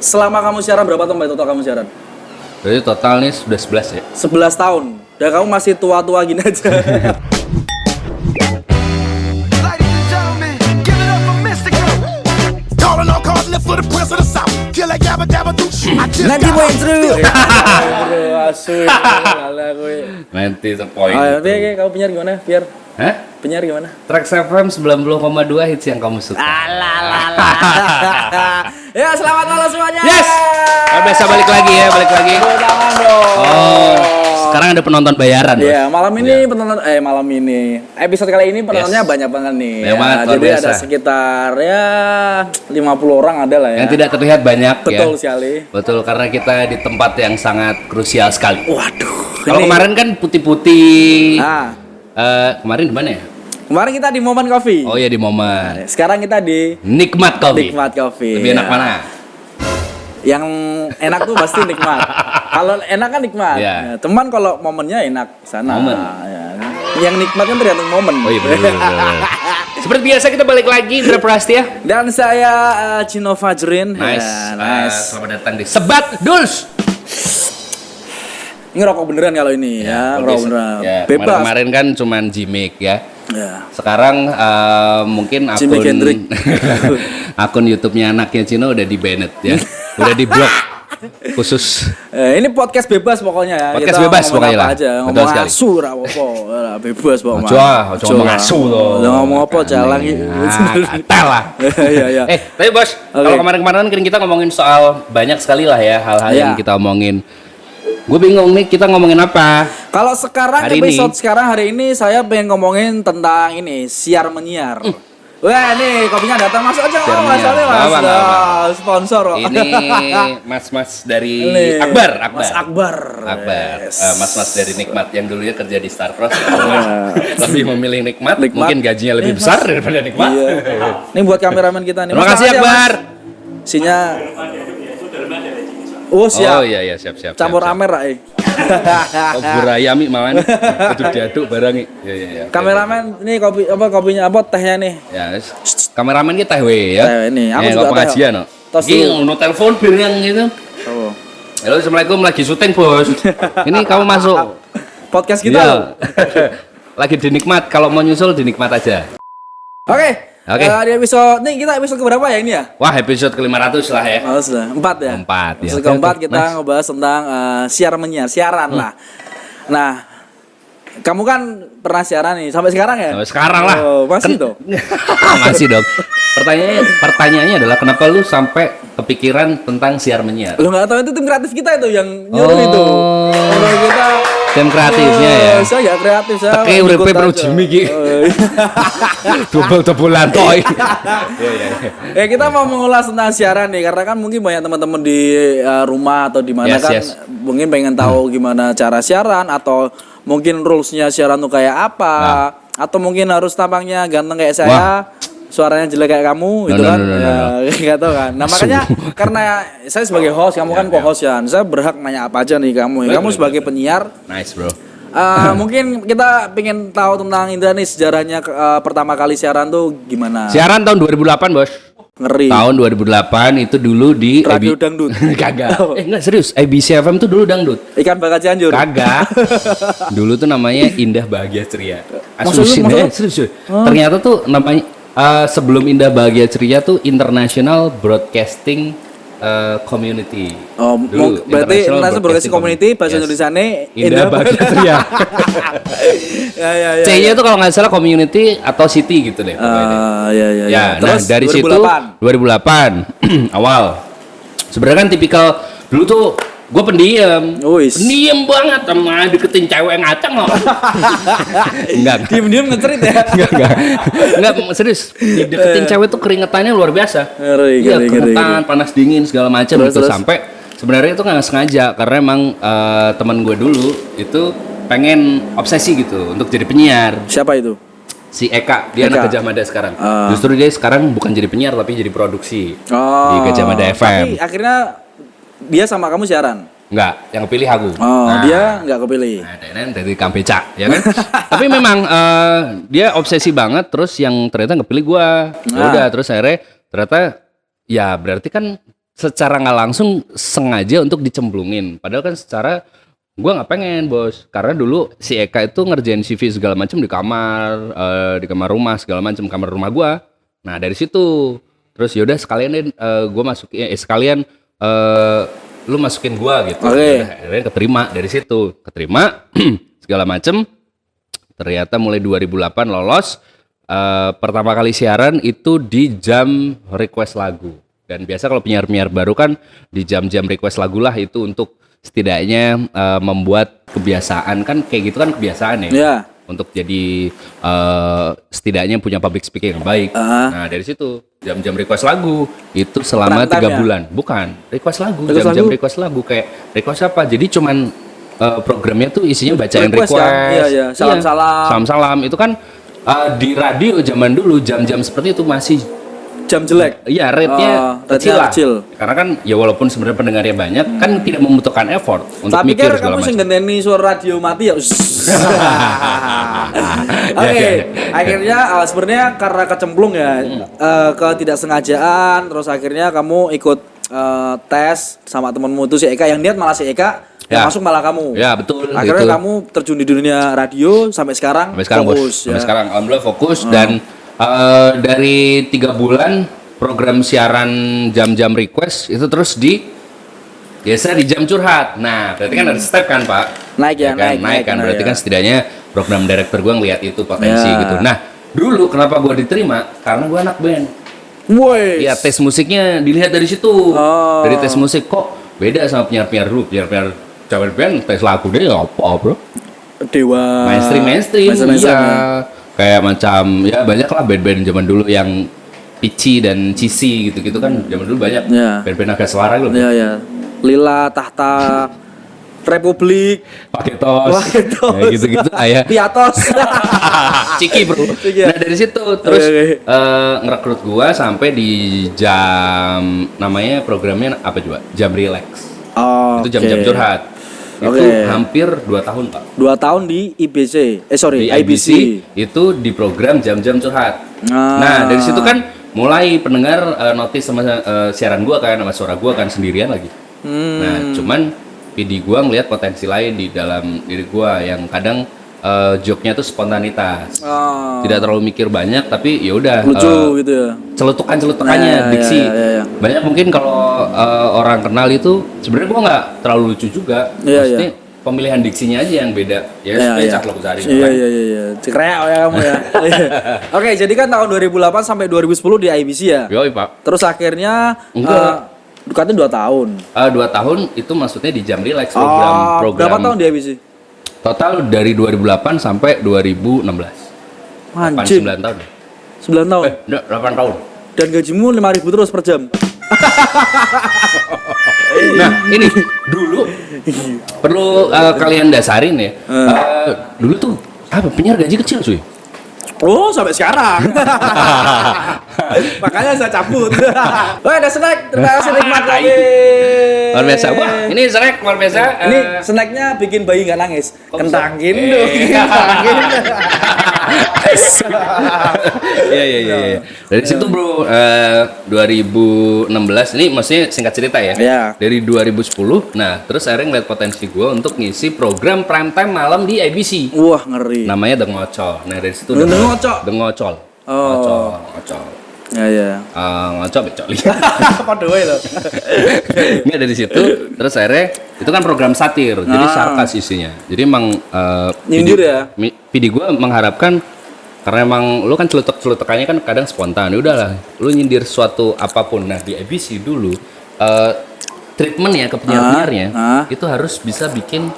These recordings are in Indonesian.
Selama kamu siaran berapa tahun total kamu siaran? Jadi total nih sudah 11 ya. 11 tahun. Dan kamu masih tua-tua gini aja. Nanti poin true. Nanti sepoin. Oke, kamu penyiar gimana? Biar Hah? penyiar gimana? Trax FM 90,2 hits yang kamu suka. Ya, selamat malam semuanya. Yes. Biasa balik lagi. Tepuk tangan dong. Oh, sekarang ada penonton bayaran. Iya, malam ini malam ini episode kali ini penontonnya banyak banget nih. Banyak banget, luar jadi biasa. ada sekitar 50 orang ada lah ya. Yang tidak terlihat banyak ya. Betul sekali. Betul, karena kita di tempat yang sangat krusial sekali. Waduh. Kalau kemarin kan putih-putih. Nah, Kemarin di mana ya? kemarin kita di Momen Coffee. Oh ya di Momen. Sekarang kita di Nikmat Coffee. Nikmat Coffee. Lebih enak mana? Yang enak tuh pasti nikmat. Kalau enak kan nikmat. Iya. Ya, teman kalau momennya enak sana. Momen. Ya. Yang nikmat kan tergantung momen. Oh iya benar. Seperti biasa kita balik lagi Indra Prastia. Dan saya Cino Fajrin. Nice. Ya, nice. Selamat datang di Sebat Duls. Ini ngerokok beneran kalau ini ya, ngerokok beneran. Ya, Bebas. kemarin kan cuman gimmick ya. Ya. Sekarang mungkin Jimi Hendrix. akun YouTube-nya anaknya Cino udah di-banned ya. Udah di-block khusus. Ini podcast bebas pokoknya ya. Podcast Kita bebas ngomong pokoknya apa lah. aja, Betul ngomong sekali. asu ra apa-apa. Lah, bebas pokoknya. Ojo ngomong asu loh. Ngomong apa jalan gitu. Katel lah. Iya. Tapi bos, kalau kemarin-kemarin kan kita ngomongin soal banyak sekali lah ya hal-hal yang kita omongin. Gue bingung nih kita ngomongin apa. Kalau sekarang hari ini saya pengen ngomongin tentang ini siar menyiar. Wah nih kopinya datang masuk aja Siar mas, menyiar. mas. Bawa. Sponsor kok. Ini mas-mas dari Nih, Akbar. Mas Akbar. Yes. Mas-mas dari Nikmat yang dulunya kerja di Star Cross. Lebih memilih Nikmat, mungkin gajinya lebih besar daripada Nikmat. Iya. Ini buat kameramen kita nih. Terima kasih Akbar. Sinya. Oh siap. Oh iya siap. Campur amer lah. Oh burayami mawan. Itu diaduk barang. Iya. Kameramen ini kopinya tehnya nih. Ya, kameramen kita we ya. Teh ini, aku juga pengajian no. Iki ono telepon birang gitu. Oh. Halo, Assalamualaikum, lagi syuting, Bos. Ini kamu masuk Podcast kita. Iya. Lagi di Nikmat, kalau mau nyusul di Nikmat aja. Oke. Di episode kita episode keberapa ya ini ya? Wah, episode ke-500 lah ya. Oh, sudah. 4 ya? 4 ya. Episode keempat kita ngebahas tentang siaran lah. Nah, kamu kan pernah siaran nih sampai sekarang ya? Sampai sekarang lah. Oh, masih toh? Masih dong. Pertanyaannya adalah kenapa lu sampai kepikiran tentang siar menyiar? Lu nggak tahu itu tim kreatif kita itu yang nyuruh itu. Kalau kita tim kreatifnya ya. Saya nggak kreatif, saya. Oke, udah Bro Jimmy ki. Double toy. Ya kita mau mengulas tentang siaran nih karena kan mungkin banyak teman-teman di rumah atau di mana mungkin pengen tahu gimana cara siaran atau mungkin rules-nya siaran tuh kayak apa atau mungkin harus tampangnya ganteng kayak saya. Suaranya jelek kayak kamu gitu kan. Enggak tahu kan. Nah, makanya karena saya sebagai host, kamu kan co-host ya. Saya berhak nanya apa aja nih kamu. Kamu sebagai penyiar. Nice, Bro. Mungkin kita pengen tahu tentang Indra nih sejarahnya pertama kali siaran tuh gimana? Siaran tahun 2008, Bos. Ngeri. Tahun 2008 itu dulu di Radio Dangdut. Kagak. Enggak serius. ABC FM tuh dulu dangdut. Ikan bakar Cianjur. Kagak. Dulu tuh namanya Indah Bahagia Ceria. Maksudnya? Serius. Ternyata tuh namanya sebelum Indah Bahagia Ceria tuh International Broadcasting Community. Oh, berarti International Broadcasting Community bahasa Indonesia-nya Indah Bahagia Ceria. Ya. C-nya tuh kalau nggak salah community atau city gitu deh. Ya. Terus dari 2008. situ 2008 awal. Sebenarnya kan tipikal dulu tuh gue pendiam banget sama deketin cewek ngacang loh. Enggak. Diam-diam ngecerit ya. Enggak serius. Deketin cewek tuh keringetannya luar biasa. Iya, keringetan, panas dingin segala macam gitu sampai sebenarnya itu nggak sengaja karena emang teman gue dulu itu pengen obsesi gitu untuk jadi penyiar. Siapa itu? Si Eka, dia anak Gajah Mada sekarang. Justru dia sekarang bukan jadi penyiar tapi jadi produksi di Gajah Mada FM. Tapi akhirnya dia sama kamu siaran? Enggak, yang kepilih aku. Dia enggak kepilih. Nah, dari Kampeca, ya kan? Tapi memang dia obsesi banget, terus yang ternyata nggak pilih gua. Ya udah, terus akhirnya ternyata ya berarti kan secara nggak langsung sengaja untuk dicemplungin. Padahal kan secara gue nggak pengen bos, karena dulu si Eka itu ngerjain CV segala macam di kamar rumah segala macam, kamar rumah gue. Nah dari situ terus yaudah sekalian deh gue masukin sekalian lu masukin gue gitu. Akhirnya keterima dari situ, segala macam. Ternyata mulai 2008 lolos. Pertama kali siaran itu di jam request lagu. Dan biasa kalau penyiar-penyiar baru kan di jam-jam request lagu lah itu untuk setidaknya membuat kebiasaan, kan kayak gitu kan kebiasaan ya. Yeah. Untuk jadi setidaknya punya public speaking yang baik. Nah dari situ jam-jam request lagu itu selama 3 bulan. Bukan request lagu, jam-jam request lagu kayak request apa? Jadi cuman programnya tuh isinya bacain request. Iya. Salam-salam. Itu kan di radio zaman dulu jam-jam seperti itu masih jam jelek. Iya, rate-nya kecil. Karena kan ya walaupun sebenarnya pendengarnya banyak kan tidak membutuhkan effort untuk mikir segala macam. Tapi kamu sing ngenteni suara radio mati ya. Oke. Akhirnya sebenarnya karena kecemplung ya, ketidaksengajaan, terus akhirnya kamu ikut tes sama temenmu itu si Eka, yang niat malah si Eka. Ya. Masuk malah kamu. Ya betul. Akhirnya gitu. Kamu terjun di dunia radio sampai sekarang. Fokus. Sampai sekarang alhamdulillah fokus dan dari 3 bulan program siaran jam-jam request itu terus biasa di jam curhat. Nah berarti kan ada step kan Pak? Naik kan. Berarti kan setidaknya program director gue ngeliat itu potensi gitu. Nah dulu kenapa gue diterima? Karena gue anak band. Woi. Iya tes musiknya dilihat dari situ. Dari tes musik kok beda sama penyiar dulu. Penyiar Jawa band tes lagu deh apa bro? Dewa. Mainstream. Iya. Kayak macam ya banyak lah band-band zaman dulu yang Pici dan Cici gitu-gitu kan zaman dulu banyak. Band-band agak suara gitu. Iya. Lila, Tahta, Republik, Paketos. Ya gitu-gitu ayah. Piatos. Ciki bro. Nah dari situ terus ngerekrut gua sampai di jam, namanya programnya apa coba? Jam relax. Itu jam-jam curhat. Itu hampir 2 tahun Pak. 2 tahun di IBC. Di IBC itu di program jam-jam curhat. Nah dari situ kan mulai pendengar notice sama siaran gua kan, sama suara gua kan sendirian lagi. Nah cuman PD gua ngelihat potensi lain di dalam diri gua yang kadang joke-nya tuh spontanitas. Tidak terlalu mikir banyak tapi ya udah lucu gitu ya. Celutukannya diksi. Banyak mungkin kalau orang kenal itu sebenarnya gua nggak terlalu lucu juga. Maksudnya pemilihan diksinya aja yang beda. Ya caklok sehari. Iya. Cekrek ya kamu ya. Oke, jadi kan tahun 2008 sampai 2010 di IBC ya. Yoi, Pak. Terus akhirnya katanya 2 tahun. 2 tahun itu maksudnya di jam relax program. Berapa tahun di IBC? Total dari 2008 sampai 2016. Anjir. 9 tahun. 9 tahun? 8 tahun. Dan gajimu 5.000 terus per jam? Nah ini dulu perlu kalian dasarin ya. Dulu tuh penyiar gaji kecil cuy. Oh sampai sekarang. Makanya saya cabut. Wah ada snack, terima kasih nikmat lagi. Luar biasa. Wah ini snack luar biasa. Ini snacknya bikin bayi nggak nangis. Kentangin dong. Kentangin. Iya. Dari situ bro 2016 ini maksudnya singkat cerita ya. Dari 2010. Nah terus akhirnya ngeliat potensi gue untuk ngisi program primetime malam di IBC. Wah ngeri. Namanya The Ngocol. Nah dari situ The Ngocol. Ngocol. Ya. Ngocol becok. Apa doa itu? Ini dari situ. Terus akhirnya itu kan program satir. Jadi sarkas isinya. Jadi emang nyindir ya. PD gue mengharapkan karena emang lu kan celutukannya kan kadang spontan. Ya udahlah, lu nyindir suatu apapun. Nah di IBC dulu treatmentnya ke penyiar-penyiarnya itu harus bisa bikin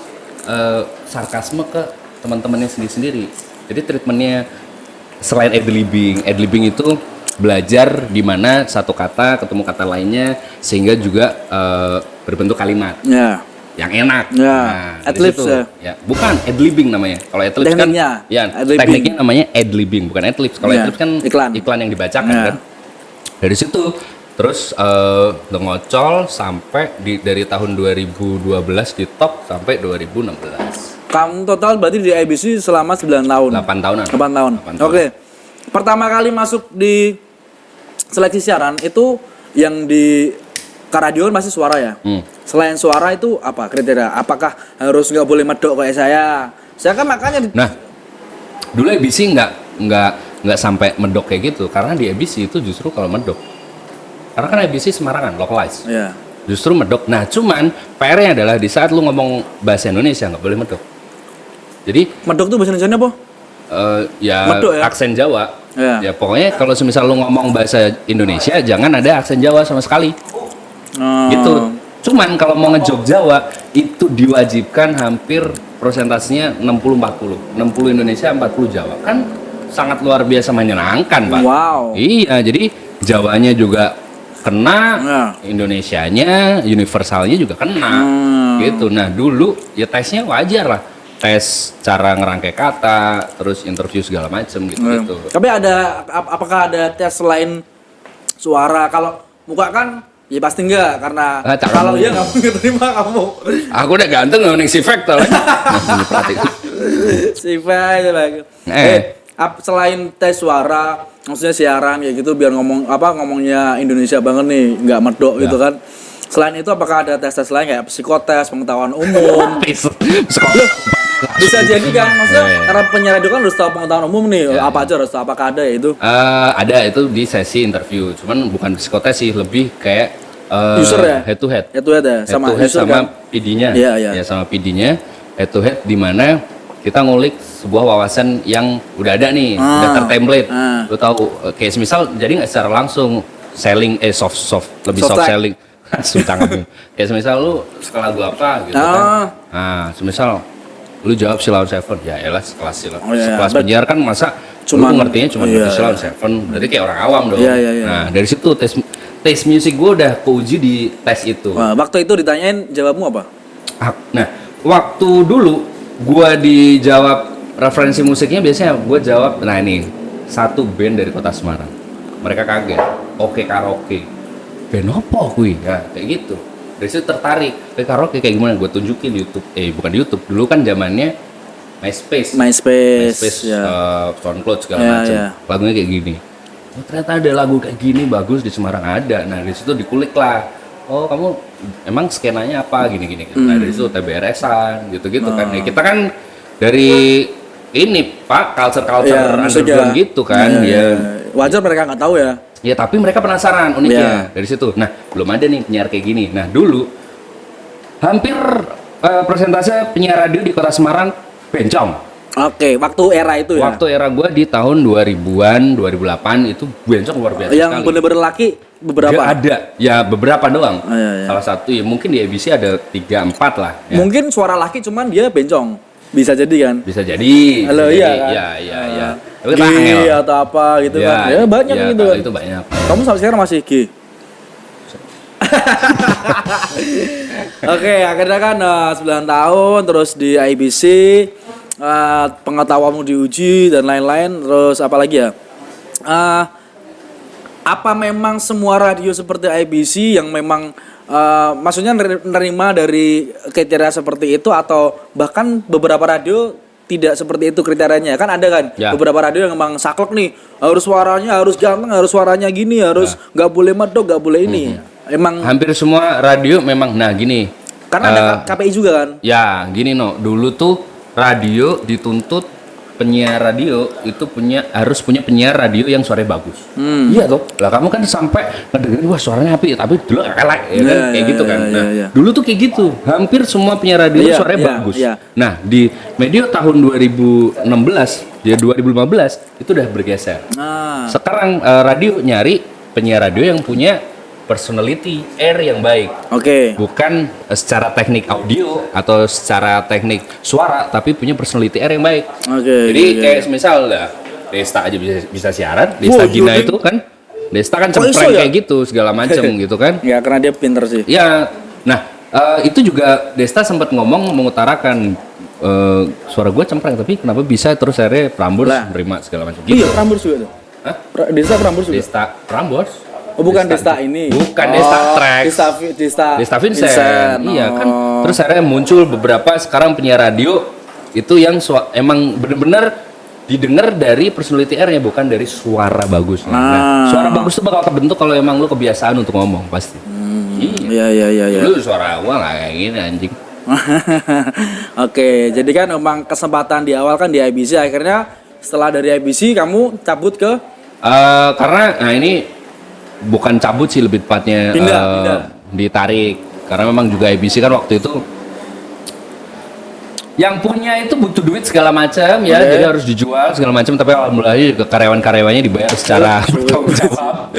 sarkasme ke teman-temannya sendiri-sendiri. Jadi treatmentnya selain ad-libbing itu belajar di mana satu kata ketemu kata lainnya sehingga juga berbentuk kalimat yang enak. Nah, ad-libs ya. Bukan ad-libbing namanya. Kalau ad-libs kan tekniknya namanya ad-libbing, bukan ad-libs. Kalau ad-libs kan iklan yang dibacakan kan. Dari situ terus The Ngocol sampai dari tahun 2012 di top sampai 2016. Kamu total berarti di IBC selama 9 tahun. 8 tahunan. 8 tahun. Oke. Pertama kali masuk di seleksi siaran itu yang di radio kan pasti suara ya. Selain suara itu apa kriteria? Apakah harus nggak boleh medok kayak saya? Saya kan makanya Nah, dulu ABC nggak sampai medok kayak gitu, karena di ABC itu justru kalau medok, karena kan ABC Semarangan localized, ya. justru medok. Nah, cuman PR-nya adalah di saat lu ngomong bahasa Indonesia nggak boleh medok. Jadi Medok tuh bahasa Indonesia apa? ya, Medok ya? aksen Jawa. Ya. Ya pokoknya kalau semisal lu ngomong bahasa Indonesia jangan ada aksen Jawa sama sekali. Gitu. Cuman kalau mau ngejob Jawa itu diwajibkan hampir persentasenya 60-40. 60 Indonesia, 40 Jawa. Kan sangat luar biasa menyenangkan, Pak. Wow. Iya, jadi Jawanya juga kena, Indonesianya, universalnya juga kena. Gitu. Nah, dulu ya tesnya wajar lah. Tes cara ngerangkai kata, terus interview segala macem gitu. Tapi apakah ada tes selain suara? Kalau muka kan ya pasti enggak, karena kalau dia nggak mungkin terima kamu. Aku udah ganteng nggak si Factor. Si Factor. Selain tes suara, maksudnya siaran kayak gitu biar ngomongnya Indonesia banget nih, nggak medok gitu kan. Selain itu apakah ada tes lain kayak psikotes, pengetahuan umum? Bisa jadi kan, maksudnya karena penyiar radio kan harus tahu pengetahuan umum nih, apa aja harus tahu, apakah ada ya itu? Ada itu di sesi interview, cuman bukan psikotes sih, lebih kayak user ya? Head to head ya, sama user sama kan? PD-nya. Iya. Ya sama PD-nya head to head, di mana kita ngulik sebuah wawasan yang udah ada nih, udah tertemplate. Lu tahu kayak misal jadi nggak secara langsung selling lebih soft selling. Susah ngomong. Kayak semisal lu suka lagu apa gitu kan. Nah, semisal lu jawab Sheila on 7, ya elah sekelas penyiar kan masa cuma ngertinya cuma Sheila on 7, berarti kayak orang awam dong. Nah, dari situ tes musik gue udah keuji di tes itu. Waktu itu ditanyain jawabmu apa? Nah, waktu dulu gue dijawab referensi musiknya biasanya gue jawab, nah ini satu band dari kota Semarang. Mereka kaget, Oke Karaoke. Band apa kui? Ya, kayak gitu. Dari situ tertarik, karaoke kayak gimana? Gue tunjukin YouTube. Bukan YouTube, dulu kan zamannya MySpace, ya. SoundCloud segala macam. Lagunya kayak gini. Oh, ternyata ada lagu kayak gini bagus di Semarang ada. Nah, dari situ dikulik lah. Oh, kamu emang skenanya apa gini. Nah, dari situ TBRS-an gitu-gitu kan. Ya, kita kan dari ini Pak, culture underground gitu kan. Wajar mereka nggak tahu ya. Ya tapi mereka penasaran uniknya dari situ. Nah belum ada nih penyiar kayak gini. Nah dulu hampir persentase penyiar radio di kota Semarang bencong. Oke, waktu era itu ya. Waktu era gue di tahun 2000-an, 2008 itu bencong luar biasa. Yang bener-bener laki beberapa? Gak ada, ya beberapa doang. Salah satu ya mungkin di ABC ada 3-4 lah. Ya. Mungkin suara laki cuman dia bencong. Bisa jadi kan? Bisa jadi. Halo, iya kan? Iya. G atau apa gitu kan? Ya banyak gitu kan. Itu banyak. Kamu sampai sekarang masih G? Oke, akhirnya kan 9 tahun terus di IBC, pengetahuanmu diuji dan lain-lain. Terus apa lagi ya? Apa memang semua radio seperti IBC yang memang maksudnya nerima dari kriteria seperti itu, atau bahkan beberapa radio tidak seperti itu kriterianya? Kan ada kan beberapa radio yang memang saklek nih, harus suaranya harus ganteng, harus suaranya gini, harus nggak boleh medok, nggak boleh ini. Emang hampir semua radio memang. Nah gini, karena ada KPI juga kan? Ya gini dulu tuh radio dituntut penyiar radio itu harus punya penyiar radio yang suaranya bagus. Iya tuh. Lah kamu kan sampai ngedengerin wah suaranya api, tapi dulu elek ya kan kayak gitu kan. Nah, dulu tuh kayak gitu. Hampir semua penyiar radio suaranya bagus. Nah, di medio tahun 2016 ya 2015 itu udah bergeser. Sekarang radio nyari penyiar radio yang punya personality air yang baik. Bukan secara teknik audio atau secara teknik suara, tapi punya personality air yang baik. Jadi kayak misal Desta aja bisa siaran, Desta Gina itu kan, Desta kan cempreng kayak gitu segala macam gitu kan. Ya karena dia pinter sih. Ya, nah itu juga Desta sempat mengutarakan suara gue cempreng, tapi kenapa bisa terus akhirnya Prambors menerima segala macam. Iya Prambors juga tuh. Desta Prambors juga. Desta Prambors. Oh bukan Desta ini. Bukan Desta Trax. Desta Vincent. Iya kan. Terus akhirnya muncul beberapa sekarang penyiar radio itu yang emang bener-bener didengar dari personality air-nya, bukan dari suara bagus. Nah, suara bagus itu bakal kebentuk kalau emang lu kebiasaan untuk ngomong pasti. Iya. Dulu suara gua nggak kayak gini anjing. Oke, jadi kan memang kesempatan di awal kan di IBC, akhirnya setelah dari IBC kamu cabut ke Karena nah ini bukan cabut sih, lebih tepatnya Pindah. ditarik. Karena memang juga IBC kan waktu itu yang punya itu butuh duit segala macam ya, Oke. jadi harus dijual segala macam. Tapi alhamdulillah juga karyawan-karyawannya dibayar secara bertanggung jawab,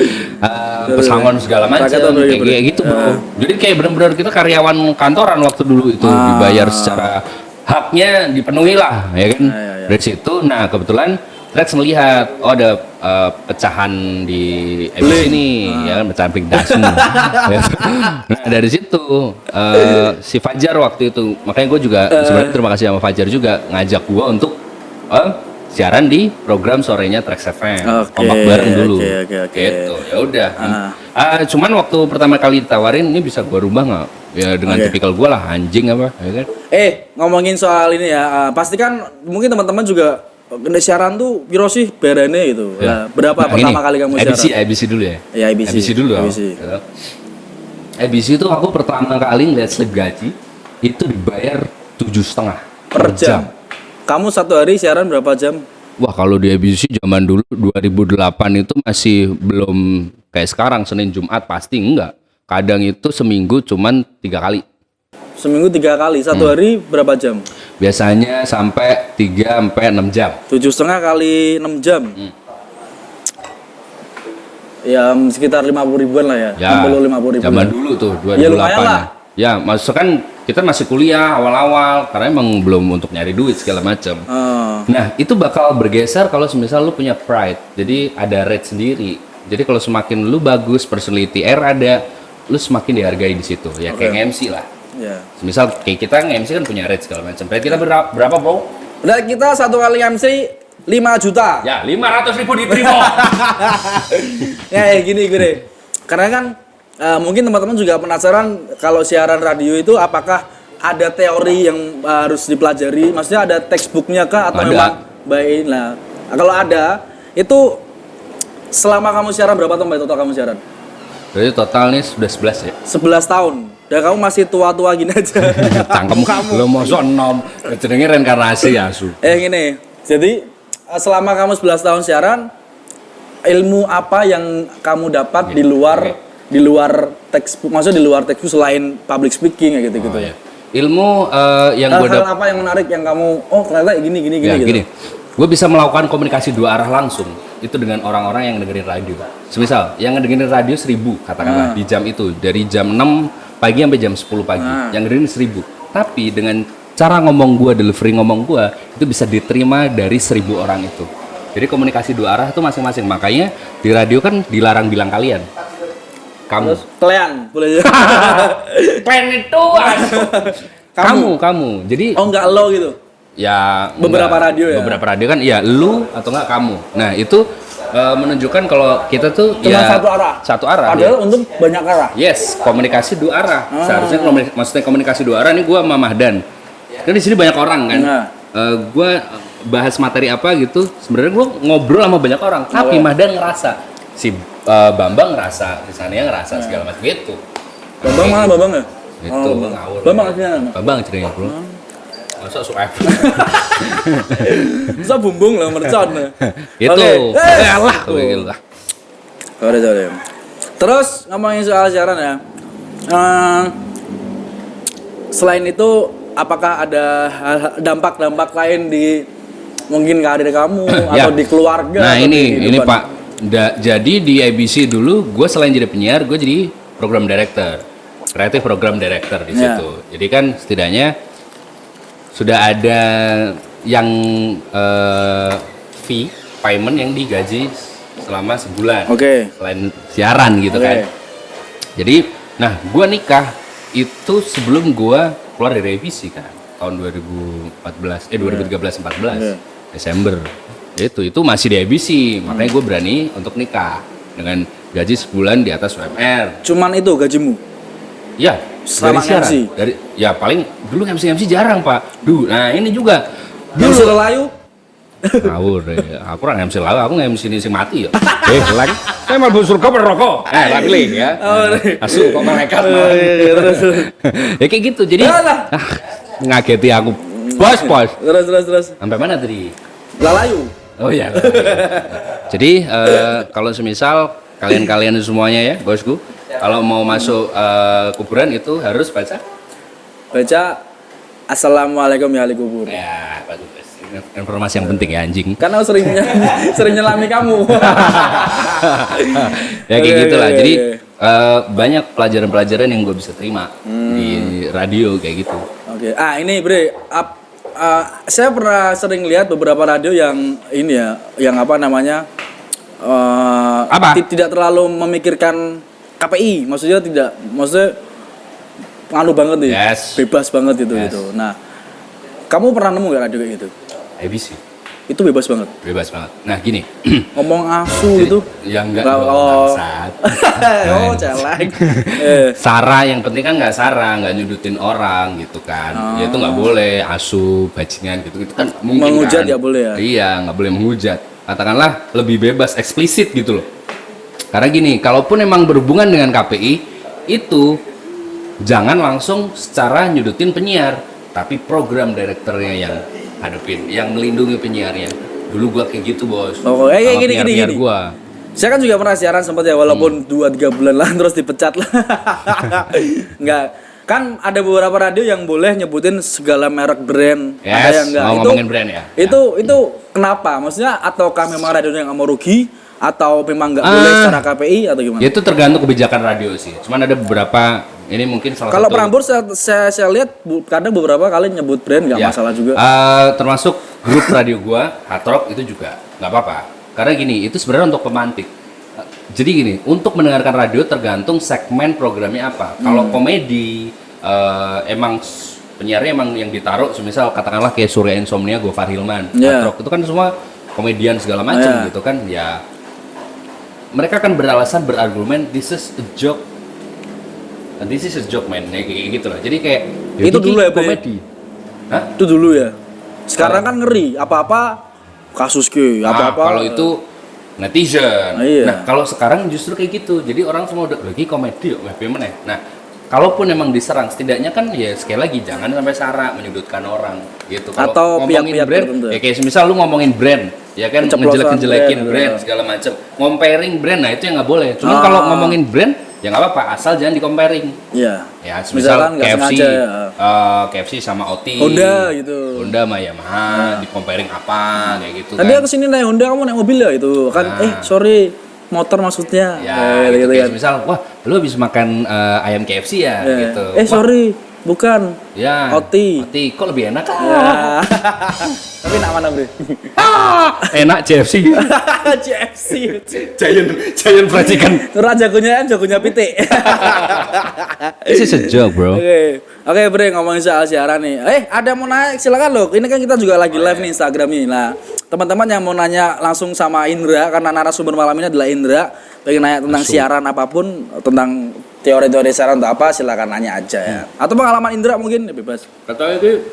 pesangon segala macam, kayak gitu bro. Jadi kayak benar-benar kita karyawan kantoran waktu dulu itu dibayar secara haknya dipenuhi lah, ya kan. Dari situ, nah kebetulan Rex melihat ada pecahan di ABC ini, ya kan, pecahan Big Dash. Nah dari situ si Fajar waktu itu, makanya gue juga sebenarnya terima kasih sama Fajar juga ngajak gue untuk siaran di program sorenya Trax FM, kompak bareng dulu. Gitu, ya udah. Cuman waktu pertama kali ditawarin ini bisa gue rubah nggak? Ya dengan tipikal gue lah, anjing apa, ya kan? Ngomongin soal ini ya, pasti kan mungkin teman-teman juga kena siaran tuh piro sih berane gitu. Ya. Berapa pertama kali kamu siaran? ABC dulu ya. Ya ABC dulu. ABC. ABC itu aku pertama kali ngeliat slip gaji itu dibayar 7,5 per jam. Kamu satu hari siaran berapa jam? Wah, kalau di ABC zaman dulu 2008 itu masih belum kayak sekarang Senin Jumat pasti enggak. Kadang itu seminggu cuman 3 kali. Seminggu 3 kali, satu hari berapa jam? Biasanya sampai 3-6 jam. 7,5 kali 6 jam. Ya sekitar 50 ribuan lah ya. 50 ribuan. Zaman dulu tuh 2008. Ya lumayan lah. Ya, maksud kan kita masih kuliah awal-awal karena emang belum untuk nyari duit segala macam. Nah, itu bakal bergeser kalau semisal lu punya pride. Jadi ada rate sendiri. Jadi kalau semakin lu bagus, personality air ada, lu semakin dihargai di situ. Ya kayak MC lah. Ya. Misal kayak kita nge-MC kan punya rate segala macam. Rate kita berapa, Bro? Udah kita satu kali MC 5 juta. Ya, 500.000 diterima. Ya gini. Karena kan mungkin teman-teman juga penasaran kalau siaran radio itu apakah ada teori yang harus dipelajari? Maksudnya ada textbooknya kah atau Ada. memang baik? Nah, kalau ada itu selama kamu siaran berapa tahun total kamu siaran? Jadi total nih sudah 11 ya. 11 tahun. Dan kamu masih tua-tua gini aja. Cangkem kamu. Lo mau sonom. Jenenge reinkarnasi ya, Su. Gini. Jadi selama kamu 11 tahun siaran, ilmu apa yang kamu dapat di luar textbook, maksudnya di luar textbook selain public speaking ya gitu-gitu ya. Ilmu yang gue Hal-hal apa yang menarik yang kamu ternyata gini gitu. gini. Gue bisa melakukan komunikasi 2 arah langsung itu dengan orang-orang yang dengerin radio. Semisal yang dengerin radio 1000 katakanlah di jam itu dari jam 6 pagi sampai jam 10 pagi. Yang dengerin 1000. Tapi dengan cara ngomong gue, delivery ngomong gue itu bisa diterima dari 1000 orang itu. Jadi komunikasi 2 arah itu masing-masing. Makanya di radio kan dilarang bilang kalian. Kamu. Terus kalian boleh aja. Kalian itu kamu. Jadi Enggak lo gitu. ya Beberapa radio ya? Beberapa radio kan ya lu atau enggak kamu. Nah, itu menunjukkan kalau kita tuh Cuma ya satu arah. Padahal untuk banyak arah. Yes, komunikasi 2 arah. Seharusnya maksudnya komunikasi 2 arah ini gua sama Mahdan. Kan di sini banyak orang kan. Gua bahas materi apa gitu. Sebenarnya gua ngobrol sama banyak orang, tapi Mahdan ngerasa si Bambang ngerasa, si Sania ngerasa segala macam gitu. Bambang mana Bambang ya? Itu ngawur. Bambang aslinya. Bambang ceritanya, Bro. Masa suap. Bisa bumbung lah mercon. Itu. Alah, gitu. Sorry. Terus ngomongin soal siaran ya. Selain itu apakah ada dampak-dampak lain di mungkin karir kamu atau di keluarga? Nah, ini Pak. Jadi di ABC dulu gue selain jadi penyiar, gue jadi program director. Kreatif program director di situ. Jadi kan setidaknya sudah ada yang fee payment yang digaji selama sebulan. Selain siaran gitu kan. Jadi, nah gue nikah itu sebelum gue keluar dari ABC kan, tahun 2013-14 Desember. Itu masih di ABC, makanya gue berani untuk nikah dengan gaji sebulan di atas UMR. Cuman itu gajimu? Ya, selama dari siaran. MC? Ya paling dulu MC jarang Pak. Nah ini juga. MC Lelayu? Ngawur ya. Aku ora MC lawe, aku nge-MC ini sing mati ya. Lek. Saya mau surga berrokok. Lagi ya. Asu kok malaikat. Ya kayak gitu. Jadi ngageti aku. Bos. Terus. Sampai mana tadi? Lalayu. Oh iya. Jadi kalau semisal kalian semuanya ya, bosku, kalau mau masuk kuburan itu harus baca Assalamualaikum ya ahli kubur. Ya, bagus. Informasi yang penting ya anjing. Karena aku sering nyelami kamu. Ya kayak gitulah. Jadi banyak pelajaran-pelajaran yang gue bisa terima di radio kayak gitu. Oke. Ini Bre, saya pernah sering lihat beberapa radio yang ini ya, yang apa namanya? Tidak terlalu memikirkan KPI, maksudnya nganu banget nih, bebas banget gitu. Nah, kamu pernah nemu gak radio kayak gitu? ABC. Itu bebas banget. Nah gini, ngomong asu gitu? Ya enggak dong, celeng. Sara yang penting kan nggak nyudutin orang gitu kan. Ya itu nggak boleh asu, bajingan gitu kan mungkin menghujat kan. Ya boleh ya? Iya, nggak boleh menghujat. Katakanlah lebih bebas, eksplisit gitu loh. Karena gini, kalaupun emang berhubungan dengan KPI itu jangan langsung secara nyudutin penyiar, tapi program direkturnya yang hadapin, yang melindungi penyiarnya. Dulu gua kayak gitu, Bos. Gini. Gua. Saya kan juga pernah siaran sempat ya, walaupun 2-3 bulan lah terus dipecat lah. Enggak. Kan ada beberapa radio yang boleh nyebutin segala merek brand, ada yang enggak. Ngomongin brand ya. Itu kenapa? Maksudnya ataukah memang radionya nggak mau rugi atau memang nggak boleh secara KPI atau gimana? Itu tergantung kebijakan radio sih. Cuman ada beberapa, ini mungkin salah kalau satu. Prambors saya lihat kadang beberapa kali nyebut brand nggak masalah juga. Termasuk grup radio gua, Hard Rock itu juga nggak apa-apa. Karena gini, itu sebenarnya untuk pemantik. Jadi gini, untuk mendengarkan radio tergantung segmen programnya apa. Kalau komedi, emang penyiarnya emang yang ditaruh, semisal katakanlah kayak Surya Insomnia, Gofar Hilman, Hard Rock, itu kan semua komedian segala macam gitu kan. Ya, mereka kan berargumen, this is a joke man, kayak gitu lah. Jadi kayak itu dulu ya komedi. Hah? Itu dulu ya. Sekarang kan ngeri, apa-apa kasus apa-apa. Kalau itu netizen. Iya. Nah, kalau sekarang justru kayak gitu. Jadi orang semua udah lagi komedi kok, mana. Nah, kalaupun emang diserang, setidaknya kan ya sekali lagi jangan sampai sara menyudutkan orang gitu. Kalau atau ngomongin pihak-pihak brand, tertentu. Ya kayak semisal lu ngomongin brand, ya kan ngejelek-jelekin brand segala macam, comparing brand, nah itu yang nggak boleh. Cuman kalau ngomongin brand ya nggak apa-apa, asal jangan di-comparing. Iya. Ya, semisal KFC, KFC sama OT, Honda gitu. Honda sama Yamaha, di-comparing apa kayak gitu. Tadi aku sini naik Honda, kamu naik mobil ya itu kan? Sorry, motor maksudnya. Ya, gitu kan. Misal, wah, lu habis makan ayam KFC ya, gitu. Sorry, bukan. Ya. OT. Kok lebih enak? Ya. Tapi enak mana, Bre? Enak CFC. CFC. Giant fried chicken. Jagonya pitik. This is a joke, bro. Oke, Bre, ngomongin soal siaran nih. Ada mau naik, silakan loh. Ini kan kita juga lagi live nih Instagram nih. Nah, teman-teman yang mau nanya langsung sama Indra, karena narasumber malam ini adalah Indra, pengen nanya tentang siaran apapun, tentang teori-teori siaran atau apa, silakan nanya aja ya. Atau pengalaman Indra mungkin bebas. Katanya itu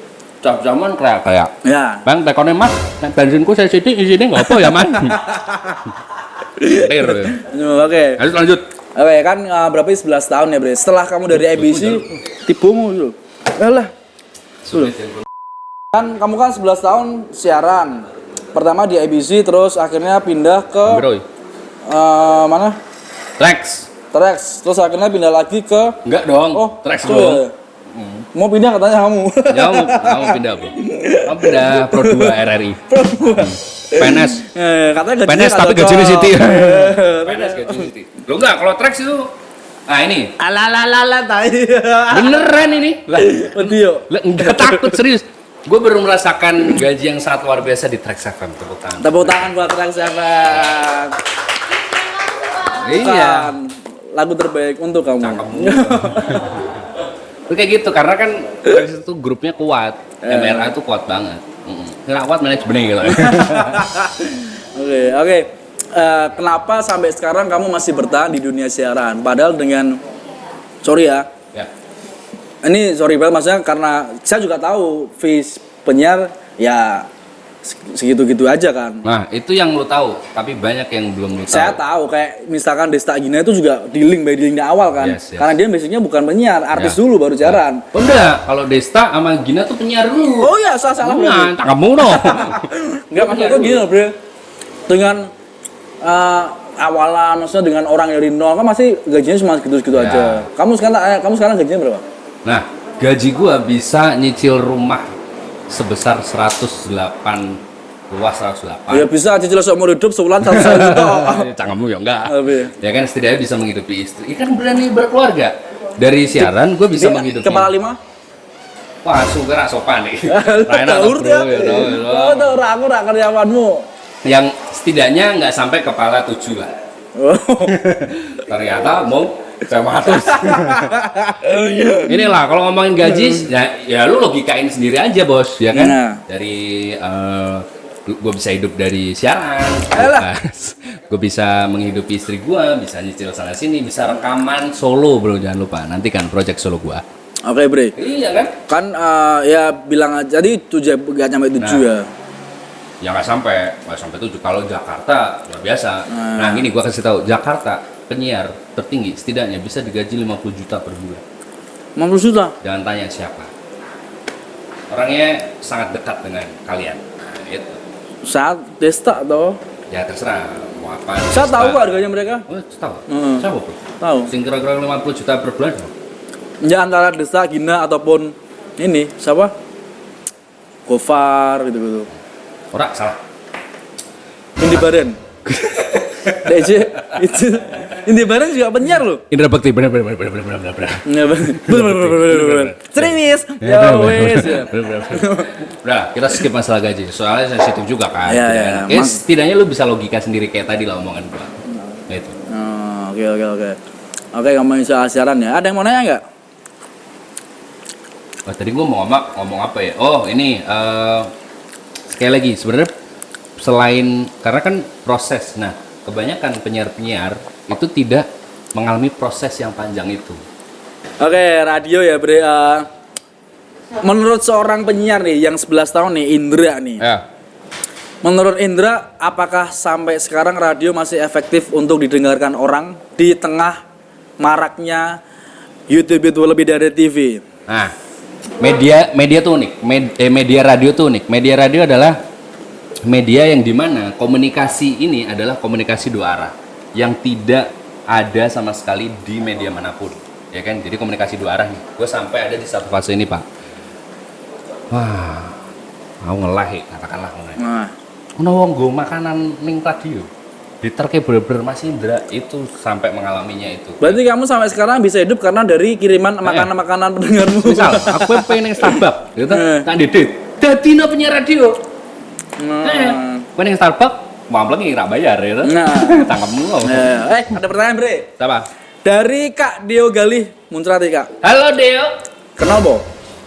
zaman kayak. Ya. Bang, tekonnya Mas, bensinku saya sidik, isinya nggak apa ya, Mas? Oke. Lanjut. Oke, kan berapa 11 tahun ya, Bre? Setelah kamu dari ABC, tipumu dulu. Alah. Kan kamu kan 11 tahun siaran. Pertama di ABC, terus akhirnya pindah ke mana? Trax. Terus akhirnya pindah lagi ke enggak dong. Trax dong. Ya. Mau pindah katanya kamu. Ya, kamu pindah, Bro. Kamu pindah Pro 2 RRI. Pro 2. PNS. Katanya gajinya PNS tapi gajinya Siti. PNS gajinya Siti. Lo enggak, kalau Trax itu ini. Alalala tai. Beneran ini. Lah, Bedio. Enggak takut serius. Gue baru merasakan gaji yang sangat luar biasa di Trax FM. Tepuk tangan. Tepuk tangan buat Trax FM. Iya. Lagu terbaik untuk kamu. Itu kayak gitu karena kan Trax itu grupnya kuat. MRA itu kuat banget. Nggak kuat manajemennya gitu. Oke. Kenapa sampai sekarang kamu masih bertahan di dunia siaran? Padahal dengan sorry ya. Ini sorry banget maksudnya karena saya juga tahu face penyiar ya segitu-gitu aja kan. Nah, itu yang lu tahu, tapi banyak yang belum lu tahu. Saya tahu kayak misalkan Desta Gina itu juga dealing by dealing di awal kan. Yes. Karena dia basicnya bukan penyiar, artis Ya. dulu baru siaran. Oh, enggak, kalau Desta sama Gina tuh penyiar dulu. Oh iya, salah Nah, berarti. kamu dong. Enggak maksudnya gini loh, Bro. Dengan awalan maksudnya dengan orang dari nol kan masih gajinya cuma segitu-segitu Ya. aja. Kamu sekarang gajinya berapa? Nah, gaji gua bisa nyicil rumah sebesar 108 luas 108. Ya bisa cicil seumur hidup sebulan 1 juta. Cangkemmu ya enggak. Lebih. Ya kan setidaknya bisa menghidupi istri. Kan berani berkeluarga. Dari siaran gue bisa menghidupi. Kepala 5? Wah, sugar sopan nih. Tahu ya. Oh, tahu aku rak karyawanmu. Yang setidaknya nggak sampai kepala 7 lah. Oh. Ternyata mau 100. Inilah kalau ngomongin gaji, ya lu logikain sendiri aja bos, ya kan? Nah. Dari gue bisa hidup dari siaran, Alah. gue bisa menghidupi istri gue, bisa nyicil sana sini, bisa rekaman solo bro, jangan lupa nanti kan project solo gue. Oke, Bre. Iya kan? Kan ya bilang aja jadi 7 gak nyampe 7 ya. Ya nggak sampai 7. Kalau Jakarta luar biasa. Nah gini gue kasih tahu, Jakarta penyiar tertinggi setidaknya bisa digaji 50 juta per bulan. 50 juta. Jangan tanya siapa. Orangnya sangat dekat dengan kalian. Nah, itu. Saat Desta atau Ya terserah mau apa. saya tahu kok harganya mereka. Oh, tahu. Heeh. Siapa bro? Tahu. Sing kira-kira 50 juta per bulan. Ya antara Desta, Gina ataupun ini siapa? Gofar gitu-gitu. Ora salah. Indi Baren. DJ itu Indi Baren juga penyiar loh. Indra Bakti benar. Ya, bener. Serius. Ya wes. Ya. Udah, kita skip masalah gaji. Soalnya sensitif juga kan. Iya, ya iya. kan? Oke, setidaknya lu bisa logika sendiri kayak tadi lah omongan gua. Nah, itu. Oh, oke. Oke, ngomongin soal siaran ya. Ada yang mau nanya nggak? Oh, tadi gua mau ngomong apa ya? Oh, ini sekali lagi sebenarnya selain karena kan proses. Nah, kebanyakan penyiar-penyiar itu tidak mengalami proses yang panjang itu. Oke, radio ya, Bre. Menurut seorang penyiar nih yang 11 tahun nih, Indra nih. Ya. Menurut Indra, apakah sampai sekarang radio masih efektif untuk didengarkan orang di tengah maraknya YouTube itu lebih dari TV? Nah, media tuh unik. Media radio tuh unik. Media radio adalah media yang dimana komunikasi ini adalah komunikasi dua arah yang tidak ada sama sekali di media manapun, ya kan? Jadi komunikasi dua arah nih. Gue sampai ada di satu fase ini pak. Wah, mau ngelah, katakanlah ngelah. Nah, Wong go makanan ning radio. Diterke bener-bener Mas Indra itu sampai mengalaminya itu. berarti kamu sampai sekarang bisa hidup karena dari kiriman makanan-makanan pendengarmu. Misal, aku pengen yang Starbucks, gitu, tak didit. Dadi no penyiar radio. Pengen yang Starbucks, mampleng nggak bayar, gitu. Nah. Tangkapmu loh. Ada pertanyaan, Bre. Siapa? Dari Kak Dio Galih Muncrati, Kak. Halo Deo. Kenal, Bo?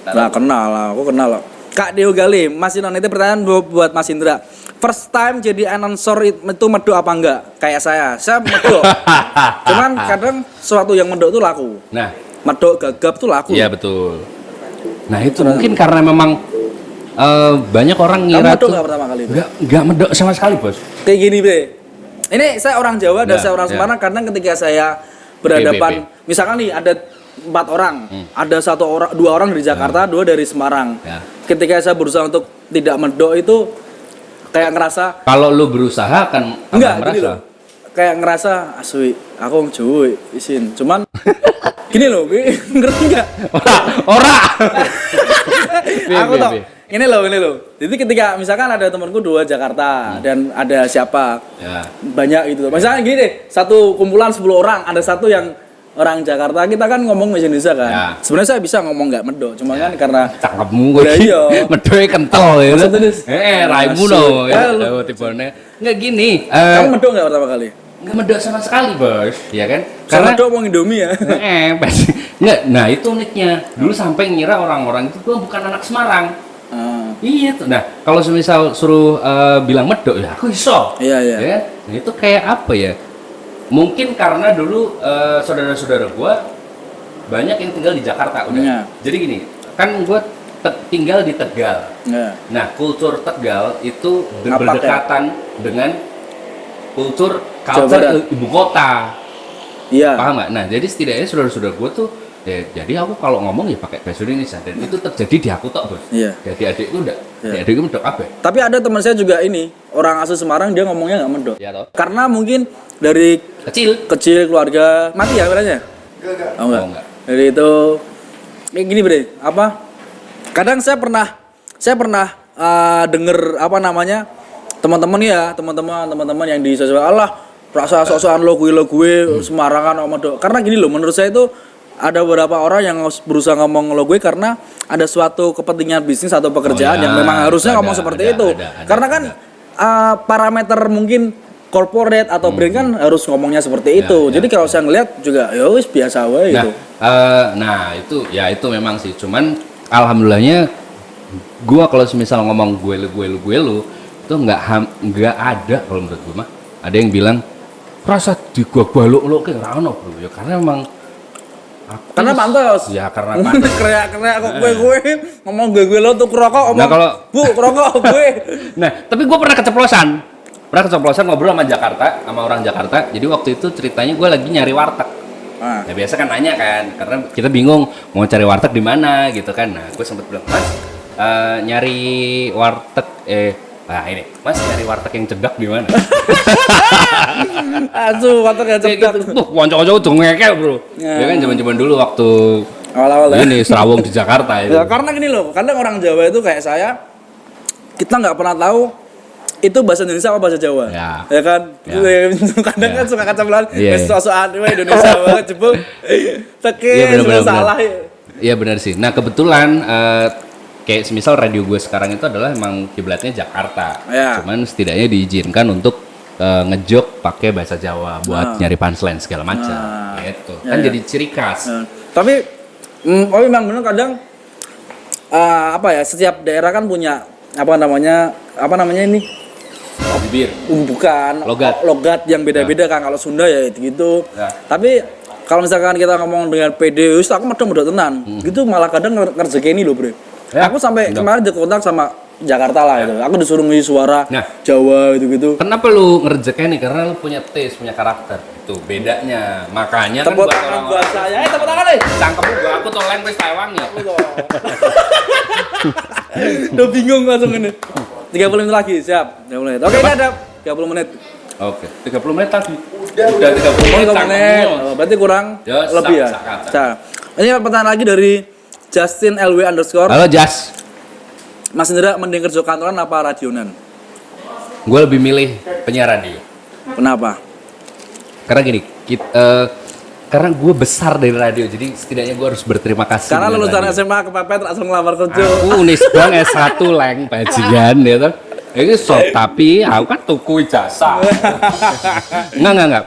Nah, kenal lah, aku kenal lah. Kak Dio Galih, Mas Inon itu pertanyaan buat Mas Indra. First time jadi announcer itu medok apa enggak? Kayak saya medok. Cuman kadang sesuatu yang medok itu laku. Nah, Medok gagap tuh laku. iya betul. Nah itu mungkin karena memang banyak orang Kamu ngira medok tuh nggak pertama kali itu? nggak medok sama sekali bos. Kayak gini, Bre. Ini saya orang Jawa dan Ya, saya orang ya. Semarang. Kadang ketika saya berhadapan, misalkan nih ada 4 orang, ada 2 orang dari Jakarta, 2 dari Semarang. Ya. Ketika saya berusaha untuk tidak medok itu kayak ngerasa Kalau lu berusaha kan enggak merasa. gini loh. Kayak ngerasa asli aku wong Jawa isin. Cuman gini loh, ngerti enggak? Ora. Aku tau. Ini loh. Jadi ketika misalkan ada temanku 2 Jakarta dan ada siapa Ya. banyak gitu. Misalnya gini deh, satu kumpulan 10 orang, ada satu yang orang Jakarta, kita kan ngomong bahasa Indonesia kan. Ya. Sebenarnya saya bisa ngomong nggak medok, cuma kan karena Cakepmu gue Lah iya. medoe kental ya. Maksudnya dis- Raimu Masuk. no. Lu- Tipenya. Enggak gini. kamu medok nggak pertama kali? Enggak medok sama sekali, Bos. Ya kan? Karena medok mau Indomie ya. Pasti. Enggak, nah itu uniknya. Dulu sampai ngira orang-orang itu gua bukan anak Semarang. Iya tuh. Nah, kalau semisal suruh bilang medok ya aku iso. Iya. Ya kan? Nah, itu kayak apa ya? Mungkin karena dulu saudara-saudara gua banyak yang tinggal di Jakarta udah. Iya. Jadi gini, kan gua tinggal di Tegal. Ya. Nah, kultur Tegal itu Ngapak, berdekatan dengan kultur Jawa culture Barat. ibu kota. Iya. Paham nggak? Nah, jadi setidaknya saudara-saudara gue tuh, ya, jadi aku kalau ngomong ya pakai bahasa Indonesia dan itu terjadi di aku tok, Bos. Iya. Jadi adikku enggak, Iya. adikku medok apa? Tapi ada teman saya juga ini, orang asli Semarang, dia ngomongnya nggak medok. Ya toh. Karena mungkin dari Kecil. keluarga mati ya berarti. Oh enggak. Oh, enggak. Jadi itu kayak gini bre, apa? Kadang saya pernah denger apa namanya teman-teman yang di sosial Allah rasa sok-sokan lo gue Semarangan om medok. Karena gini loh, menurut saya itu ada beberapa orang yang berusaha ngomong lo gue karena ada suatu kepentingan bisnis atau pekerjaan Oh, ya. yang memang harusnya Ada, ngomong seperti ada, itu. ada, Karena kan parameter mungkin corporate atau brand kan harus ngomongnya seperti itu. Jadi kalau saya ngeliat juga ya wis biasa wae gitu. Nah itu memang sih. Cuman alhamdulillahnya gua kalau semisal ngomong gue lu itu nggak ada kalau menurut gua mah. Ada yang bilang rasa di gua lu kayak rano bro ya karena memang Karena pantas. ya karena pantas. Kreak kok gue ngomong gue lo tuh rokok omong. Nah, kalau Bu, rokok gue. Nah, tapi gue pernah keceplosan ngobrol sama orang Jakarta. Jadi waktu itu ceritanya gue lagi nyari warteg. Nah. Ya biasa kan nanya kan, karena kita bingung mau cari warteg di mana gitu kan. Nah, gue sempat bilang, Mas, nyari warteg, Mas nyari warteg yang cedak di mana? Aduh, warteg yang Kayak cedak. gitu. Tuh, konco-konco udah ngekek bro. Ya. Ya kan zaman-zaman dulu waktu Awal-awal ya. ini Serawung di Jakarta itu. Ya, karena gini loh, kadang orang Jawa itu kayak saya, kita nggak pernah tahu itu bahasa Indonesia apa bahasa Jawa. Ya. Kan? Ya. Kadang kan suka kacambelan, Iya. sosokan Indonesia banget jebul. Teke Iya, benar-benar, salah. Iya benar sih. Nah kebetulan kayak semisal radio gue sekarang itu adalah emang kiblatnya Jakarta. Ya. Cuman setidaknya diizinkan untuk ngejok pakai bahasa Jawa buat nyari punchline segala macam. Gitu. Ya, Kan ya. jadi ciri khas. Tapi memang benar kadang setiap daerah kan punya apa namanya ini Bibir. bukan Logat. yang beda-beda kan. Kalau Sunda ya gitu. Ya. Tapi kalau misalkan kita ngomong dengan PD, wis aku medok tenan. Gitu malah kadang ngerjekeni loh, Bre. Ya, Aku sampai bener. kemarin di kontak sama Jakarta lah itu. Aku disuruh ngisi suara Nah. Jawa gitu-gitu. Kenapa lu ngerjeknya nih? Karena lu punya taste, punya karakter. Itu bedanya. Makanya Tepuk kan buat tangan buat orang-orang saya. Tepuk tangan deh. cangkem gua aku tuh language Taiwan ya. Udah bingung langsung ini. 30 menit lagi, siap. 30 menit. Oke, ini ada 30 menit. Oke, 30 menit tadi. Udah 30 Ini menit. 30 menit. Oh, berarti kurang Ya, lebih ya. sak. Nah, ini pertanyaan lagi dari Justin LW _ Halo Jas. Mas Indra mending kerja kantoran apa radionan? Gue lebih milih penyiar radio. Kenapa? Karena gini, karena gue besar dari radio, jadi setidaknya gue harus berterima kasih. Karena dengan lulusan radio. SMA kepepet langsung ngelamar kerja. Aku Unisbang S1 leng bajingan ya kan. Ini tapi aku kan tuku ijazah. Enggak.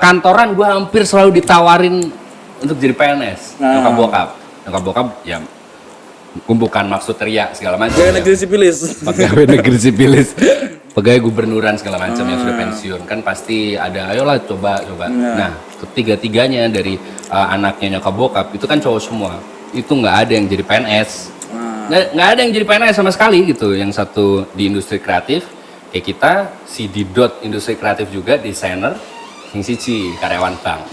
Kantoran gue hampir selalu ditawarin untuk jadi PNS. Nyokap bokap ya bukan maksud teriak segala macam. Jangan ya. negeri sipilis. Pegawai negeri sipilis, pegawai gubernuran segala macam yang sudah pensiun kan pasti ada ayolah coba. Nah ketiga-tiganya dari anaknya nyokap bokap itu kan cowok semua, itu nggak ada yang jadi PNS, nggak ada yang jadi PNS sama sekali gitu. Yang satu di industri kreatif kayak kita, si Didot industri kreatif juga, desainer, yang siji karyawan bank.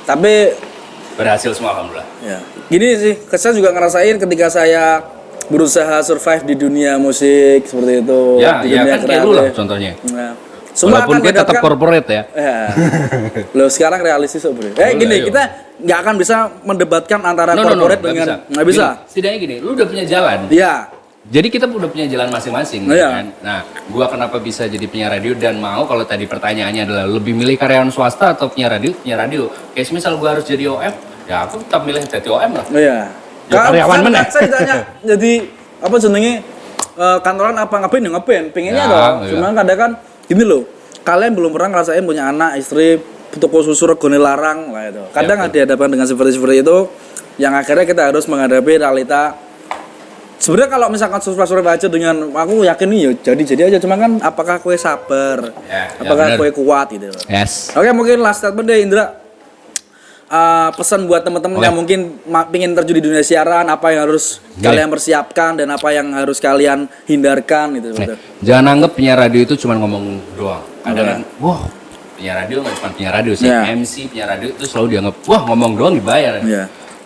Tapi Berhasil semua alhamdulillah. ya, gini sih, saya juga ngerasain ketika saya berusaha survive di dunia musik seperti itu. Ya di kan dunia kayak lu lah contohnya. Nah, semua Walaupun akan kita tetap mendapatkan- corporate ya. Ya. Loh sekarang realistis kok bro. Gini, ayo. kita nggak akan bisa mendebatkan antara No, corporate nggak dengan nggak bisa. Gini, setidaknya gini, lu udah punya jalan. Iya. Jadi kita udah punya jalan masing-masing, Iya. kan? Nah, gua kenapa bisa jadi penyiar radio dan mau kalau tadi pertanyaannya adalah lebih milih karyawan swasta atau penyiar radio? Kayak misal gua harus jadi OM, ya aku tetap milih jadi OM lah. Iya. Ya, karyawan mana? Saya ditanya jadi apa jenenge kantoran apa ngapain ya ngapain? Pengennya Ya, dong. iya. Cuma kadang kan gini loh. Kalian belum pernah ngerasain punya anak, istri, toko susu regone larang lah itu. Kadang ada hadapan dengan seperti itu yang akhirnya kita harus menghadapi realita. Sebenarnya kalau misalkan survive aja dengan aku yakin nih ya jadi aja, cuma kan apakah kue sabar, Ya, apakah bener. kue kuat gitu loh. Yes. Oke, mungkin last statement deh Indra. pesan buat teman-teman yang mungkin pingin terjun di dunia siaran, apa yang harus kalian persiapkan dan apa yang harus kalian hindarkan gitu. Jangan anggap penyiar radio itu cuma ngomong doang. Kadang wah, penyiar radio nggak cuma penyiar radio sih, MC penyiar radio itu selalu dianggap wah ngomong doang dibayar.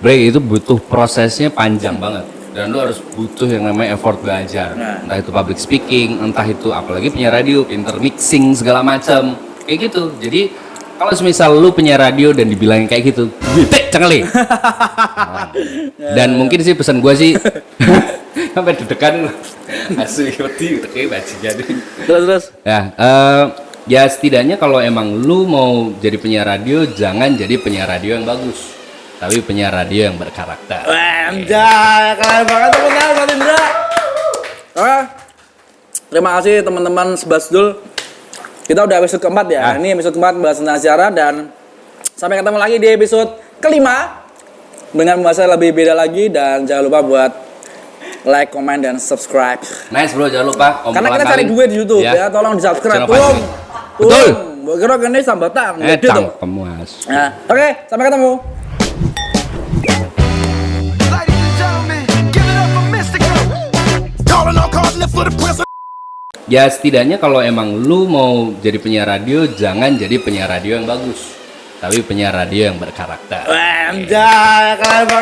Bre, itu butuh prosesnya panjang banget. Dan lu harus butuh yang namanya effort belajar. Entah itu public speaking, entah itu apalagi penyiar radio, pinter mixing segala macam. Kayak gitu. Jadi kalau semisal lu penyiar radio dan dibilangin kayak gitu, bete cengeli. Dan mungkin sih pesan gua sih sampai deg-degan asli ngerti kayak bajingan. Terus. Ya setidaknya kalau emang lu mau jadi penyiar radio, jangan jadi penyiar radio yang bagus, tapi penyiar radio yang berkarakter. Anjay, keren banget teman-teman, Mas Indra. Oke. Terima kasih teman-teman Sebasdul. Kita udah episode keempat ya. Ini episode keempat bahas tentang siaran dan sampai ketemu lagi di episode kelima dengan pembahasan lebih beda lagi dan jangan lupa buat like, comment dan subscribe. Nice bro, jangan lupa. Karena kita cari duit di YouTube ya, tolong di subscribe. Betul. Kira ini sambatan. Cangkem mas. Nah, oke, sampai ketemu. Ya setidaknya kalau emang lu mau jadi penyiar radio, jangan jadi penyiar radio yang bagus, tapi penyiar radio yang berkarakter. Anjay, keren banget.